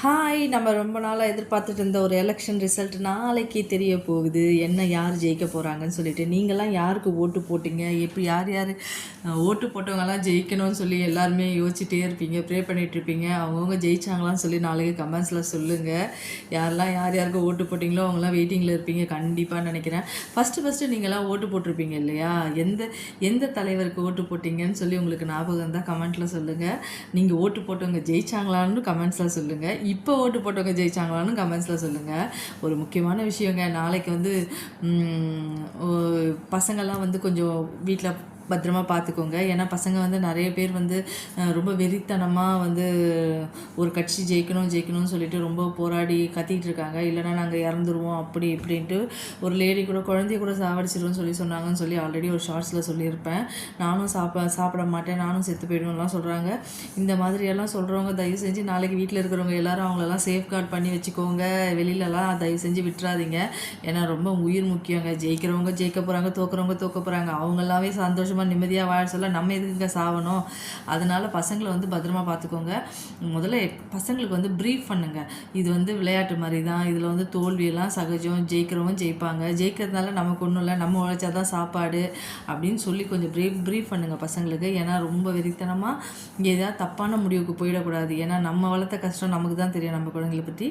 Hi, நம்ம ரொம்ப நாளாக எதிர்பார்த்துட்டு இருந்த ஒரு எலெக்ஷன் ரிசல்ட் நாளைக்கு தெரிய போகுது. என்ன யார் ஜெயிக்க போகிறாங்கன்னு சொல்லிட்டு, நீங்களாம் யாருக்கு ஓட்டு போட்டிங்க, எப்படி யார் யார் ஓட்டு போட்டவங்கலாம் ஜெயிக்கணும்னு சொல்லி எல்லாருமே யோசிச்சுட்டே இருப்பீங்க, ப்ரே பண்ணிகிட்ருப்பீங்க. அவங்கவுங்க ஜெயிச்சாங்களான்னு சொல்லி நாளைக்கு கமெண்ட்ஸில் சொல்லுங்கள். யாரெல்லாம் யார் யாருக்கு ஓட்டு போட்டிங்களோ அவங்களாம் வெயிட்டிங்கில் இருப்பீங்க கண்டிப்பாக நினைக்கிறேன். ஃபஸ்ட்டு நீங்களாம் ஓட்டு போட்டிருப்பீங்க இல்லையா? எந்த எந்த தலைவருக்கு ஓட்டு போட்டிங்கன்னு சொல்லி உங்களுக்கு ஞாபகம் தான் கமெண்ட்டில் சொல்லுங்கள். நீங்கள் ஓட்டு போட்டவங்க ஜெயிச்சாங்களான்னு கமெண்ட்ஸில் சொல்லுங்கள். இப்போ ஓட்டு போட்டவங்க ஜெயிச்சாங்களான்னு கமெண்ட்ஸில் சொல்லுங்கள். ஒரு முக்கியமான விஷயங்க, நாளைக்கு வந்து பசங்கள்லாம் வந்து கொஞ்சம் வீட்டில் பத்திரமா பார்த்துக்கோங்க. ஏன்னா பசங்க வந்து நிறைய பேர் வந்து ரொம்ப வெறித்தனமாக வந்து ஒரு கட்சி ஜெயிக்கணும்னு சொல்லிட்டு ரொம்ப போராடி கத்திகிட்டு இருக்காங்க. இல்லைனா நாங்கள் இறந்துருவோம் அப்படி இப்படின்ட்டு ஒரு லேடி கூட குழந்தைய கூட சாவடிச்சிருவோம்னு சொன்னாங்கன்னு சொல்லி ஆல்ரெடி ஒரு ஷார்ட்ஸில் சொல்லியிருப்பேன். நானும் சாப்பிட மாட்டேன், நானும் செத்து போயிடுவேன்லாம் சொல்கிறாங்க. இந்த மாதிரியெல்லாம் சொல்கிறவங்க தயவு செஞ்சு நாளைக்கு வீட்டில் இருக்கிறவங்க எல்லோரும் அவங்களெல்லாம் சேஃப்கார்ட் பண்ணி வச்சுக்கோங்க. வெளியிலலாம் தயவு செஞ்சு விட்டுறாதீங்க. ஏன்னா ரொம்ப உயிர் முக்கியங்க. ஜெயிக்கிறவங்க ஜெயிக்க போகிறாங்க, தோக்குறவங்க தோக்க போகிறாங்க. அவங்களாவே சந்தோஷமாக நிம்மதியாக வாழ சொல்ல நம்ம எதுக்குங்க சாவணும்? அதனால் பசங்களை வந்து பத்திரமா பார்த்துக்கோங்க. முதல்ல பசங்களுக்கு வந்து ப்ரீஃப் பண்ணுங்க. இது வந்து விளையாட்டு மாதிரி தான், இதில் வந்து தோல்வியெல்லாம் சகஜம், ஜெயிக்கிறவங்க ஜெயிப்பாங்க, ஜெயிக்கிறதுனால நமக்கு ஒன்றும் இல்லை, நம்ம உழைச்சாதான் சாப்பாடு அப்படின்னு சொல்லி கொஞ்சம் ப்ரீஃப் பண்ணுங்கள் பசங்களுக்கு. ஏன்னா ரொம்ப வெறித்தனமாக ஏதாவது தப்பான முடிவுக்கு போயிடக்கூடாது. ஏன்னா நம்ம வளர்த்த கஷ்டம் நமக்கு தான் தெரியும் நம்ம குழந்தைங்களை பற்றி.